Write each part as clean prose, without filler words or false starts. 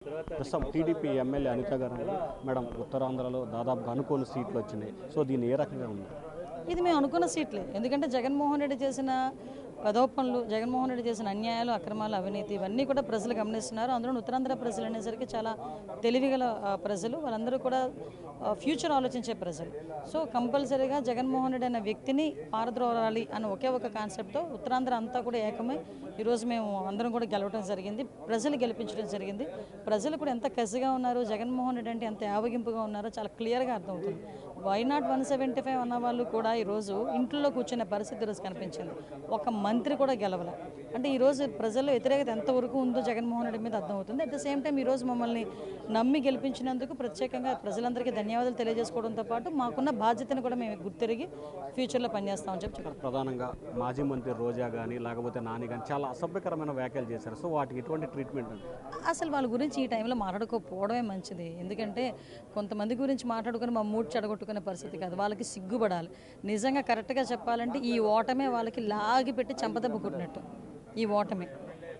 ప్రస్తుతం TDP MLA Anitha గారు madam ఉత్తరాంధ్రలో దాదాపుగా అనుకోని సీట్లు వచ్చినాయి. సో దీన్ని ఏ రకంగా ఉంది? ఇది మేము అనుకున్న సీట్లే. ఎందుకంటే జగన్మోహన్ రెడ్డి చేసిన పదోపనలు, జగన్మోహన్ రెడ్డి చేసిన అన్యాయాలు, అక్రమాలు, అవినీతి ఇవన్నీ కూడా ప్రజలు గమనిస్తున్నారు. అందులో ఉత్తరాంధ్ర ప్రజలు అనేసరికి చాలా తెలివిగల ప్రజలు, వాళ్ళందరూ కూడా ఫ్యూచర్ ఆలోచించే ప్రజలు. సో కంపల్సరీగా జగన్మోహన్ రెడ్డి అనే వ్యక్తిని పారద్రోలాలి అని ఒకే ఒక కాన్సెప్ట్తో ఉత్తరాంధ్ర అంతా కూడా ఏకమై ఈరోజు మేము అందరం కూడా గెలవడం జరిగింది. ప్రజలు గెలిపించడం జరిగింది. ప్రజలు కూడా ఎంత కసిగా ఉన్నారు, జగన్మోహన్ రెడ్డి అంటే ఎంత ఆవగింపుగా ఉన్నారో చాలా క్లియర్గా అర్థమవుతుంది. వై నాట్ 175 అన్న వాళ్ళు కూడా ఈరోజు ఇంట్లో కూర్చునే పరిస్థితి ఈరోజు కనిపించింది. ఒక మంత్రి కూడా గెలవలే. అంటే ఈరోజు ప్రజల్లో వ్యతిరేకత ఎంతవరకు ఉందో జగన్మోహన్ రెడ్డి మీద అర్థమవుతుంది. అట్ ద సేమ్ టైం ఈరోజు మమ్మల్ని నమ్మి గెలిపించినందుకు ప్రత్యేకంగా ప్రజలందరికీ ధన్యవాదాలు తెలియజేసుకోవడంతో పాటు మాకున్న బాధ్యతను కూడా మేము గుర్తిరిగి ఫ్యూచర్లో పనిచేస్తామని చెప్పి ప్రధానంగా మాజీ మంత్రి రోజా కానీ లేకపోతే నాని కానీ చాలా అసభ్యకరమైన వ్యాఖ్యలు చేశారు. సో వాటికి ఎటువంటి ట్రీట్మెంట్ ఉంది? అసలు వాళ్ళ గురించి ఈ టైంలో మాట్లాడుకోకపోవడమే మంచిది. ఎందుకంటే కొంతమంది గురించి మాట్లాడుకుని మా మూడ్ చెడగొట్టుకునే పరిస్థితి కాదు. వాళ్ళకి సిగ్గుపడాలి. నిజంగా కరెక్ట్గా చెప్పాలంటే ఈ ఓటమే వాళ్ళకి లాగి పెట్టి చంపదెబ్బ కొట్టినట్టు ఈ ఓటమి.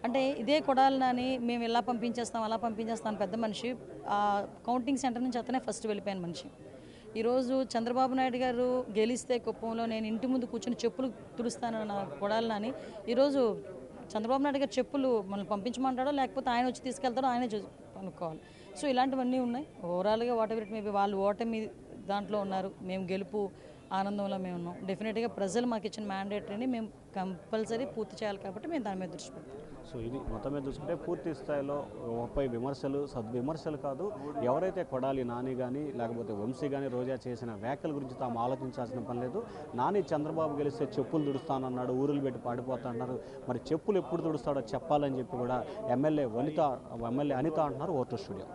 అంటే ఇదే కొడాలని మేము ఇలా పంపించేస్తాం అలా పంపించేస్తాం పెద్ద మనిషి ఆ కౌంటింగ్ సెంటర్ నుంచి అతనే ఫస్ట్ వెళ్ళిపోయిన మనిషి. ఈరోజు చంద్రబాబు నాయుడు గారు గెలిస్తే కుప్పంలో నేను ఇంటి ముందు కూర్చొని చెప్పులు తుడుస్తానన్న కొడాలని ఈరోజు చంద్రబాబు నాయుడు గారు చెప్పులు మనల్ని పంపించమంటాడో లేకపోతే ఆయన వచ్చి తీసుకెళ్తాడో ఆయనే అనుకోవాలి. సో ఇలాంటివన్నీ ఉన్నాయి. ఓవరాల్గా వాట్ ఎవర్ ఇట్ మేబీ వాళ్ళు ఓటమి దాంట్లో ఉన్నారు, మేము గెలుపు ఆనందంలో మేము ఉన్నాం. డెఫినెట్గా ప్రజలు మాకు ఇచ్చిన మ్యాండేటరీని మేము కంపల్సరీ పూర్తి చేయాలి కాబట్టి మేము దాని మీద దృష్టి పెడతాం. సో ఇది మొత్తం మీద చూసుకుంటే పూర్తి స్థాయిలో పై విమర్శలు సద్విమర్శలు కాదు, ఎవరైతే కొడాలి నాని కానీ లేకపోతే వంశీ కానీ రోజా చేసిన వ్యాఖ్యల గురించి తాము ఆలోచించాల్సిన పని లేదు. నాని చంద్రబాబు గెలిస్తే చెప్పులు తుడుస్తానన్నాడు, ఊరులు పెట్టి పాడిపోతాన్నారు. మరి చెప్పులు ఎప్పుడు తుడుస్తాడో చెప్పాలని చెప్పి కూడా ఎమ్మెల్యే అనిత అంటున్నారు ఓటర్ స్టూడియో.